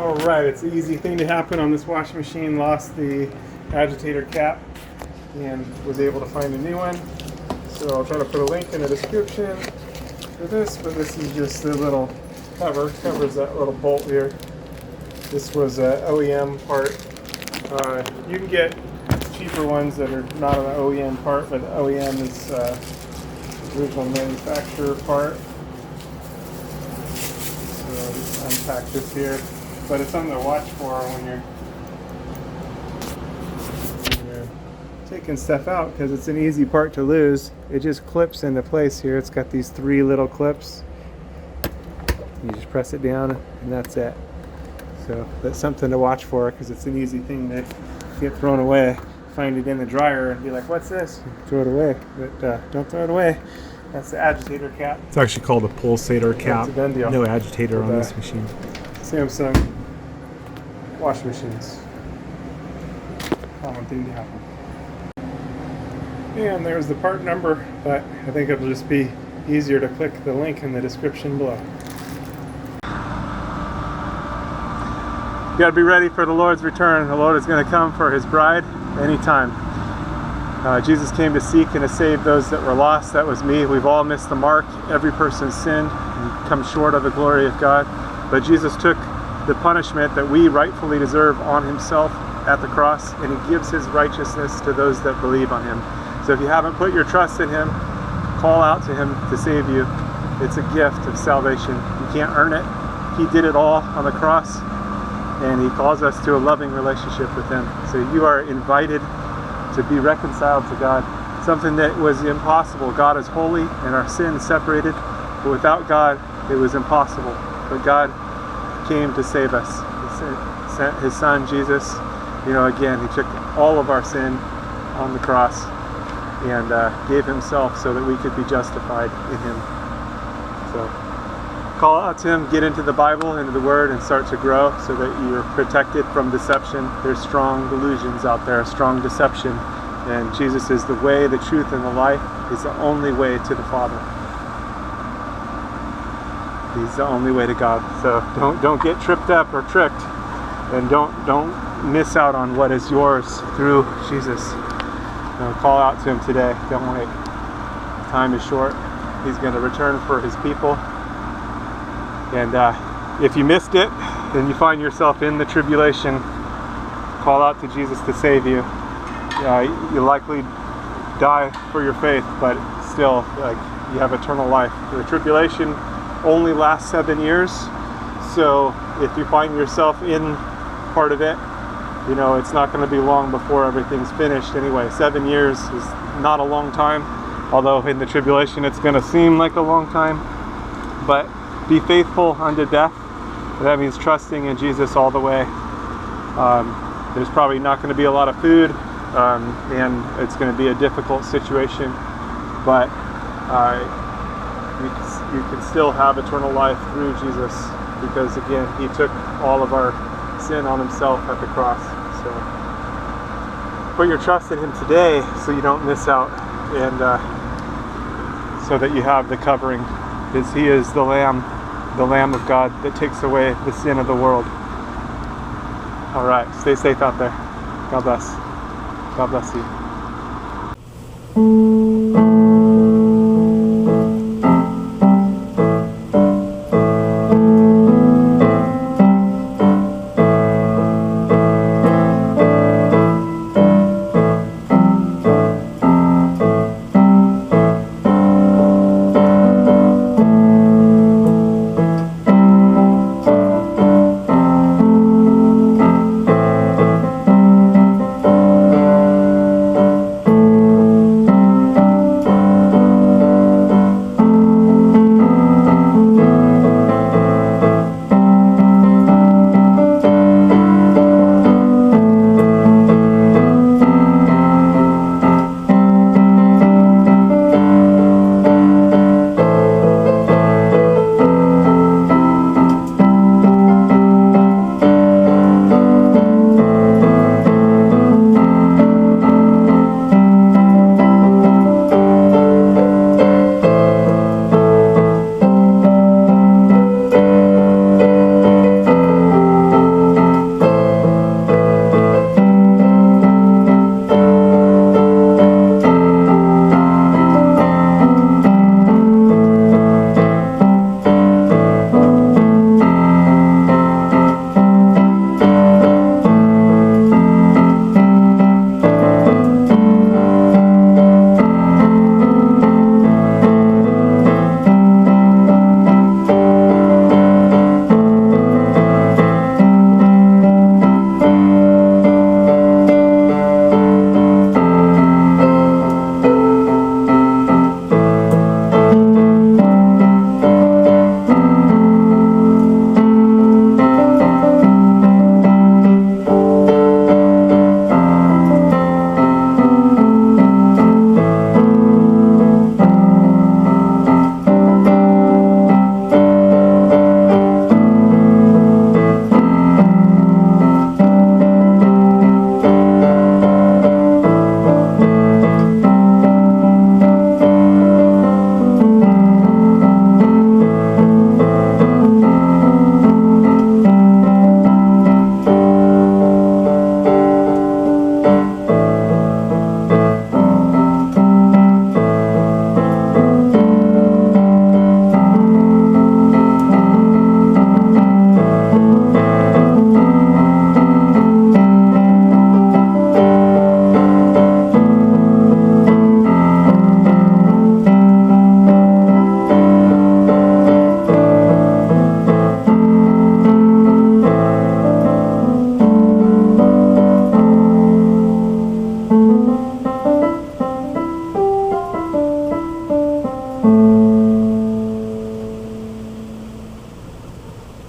Alright, it's an easy thing to happen on this washing machine. Lost the agitator cap and was able to find a new one. So I'll try to put a link in the description for this, but this is just the little cover. Covers that little bolt here. This was a OEM part. You can get cheaper ones that are not an OEM part, but the OEM is the original manufacturer part. So I'll just unpack this here. But it's something to watch for when you're taking stuff out, because it's an easy part to lose. It just clips into place here. It's got these 3 little clips. You just press it down and that's it. So that's something to watch for, because it's an easy thing to get thrown away. Find it in the dryer and be like, what's this? Throw it away. But don't throw it away. That's the agitator cap. It's actually called a pulsator cap. It's a done deal. No agitator on this machine. Samsung washing machines. Common thing to happen. And there's the part number, but I think it'll just be easier to click the link in the description below. You got to be ready for the Lord's return. The Lord is going to come for his bride anytime. Jesus came to seek and to save those that were lost. That was me. We've all missed the mark. Every person's sinned and come short of the glory of God. But Jesus took the punishment that we rightfully deserve on himself at the cross, and he gives his righteousness to those that believe on him. So if you haven't put your trust in him, call out to him to save you. It's a gift of salvation. You can't earn it. He did it all on the cross, and he calls us to a loving relationship with him. So you are invited to be reconciled to God, something that was impossible. God is holy and our sin is separated, but without God it was impossible. But God came to save us. He sent his son Jesus. Again, he took all of our sin on the cross and gave himself so that we could be justified in him. So call out to him, get into the Bible, into the Word, and start to grow so that you're protected from deception. There's strong delusions out there, strong deception, and Jesus is the way, the truth, and the life. He's the only way to the Father. He's the only way to God. So don't get tripped up or tricked, and don't miss out on what is yours through Jesus. Call out to him today. Don't wait. Time is short. He's going to return for his people. And if you missed it, and you find yourself in the tribulation, call out to Jesus to save you. You'll likely die for your faith, but still, you have eternal life. The tribulation only lasts 7 years, so if you find yourself in part of it, it's not going to be long before everything's finished anyway. 7 years is not a long time, although in the tribulation it's going to seem like a long time. But be faithful unto death. That means trusting in Jesus all the way. There's probably not going to be a lot of food, and it's going to be a difficult situation, but you can still have eternal life through Jesus, because again, he took all of our sin on himself at the cross. So put your trust in him today so you don't miss out, and so that you have the covering, because he is the Lamb of God that takes away the sin of the world. All right, stay safe out there. God bless. God bless you.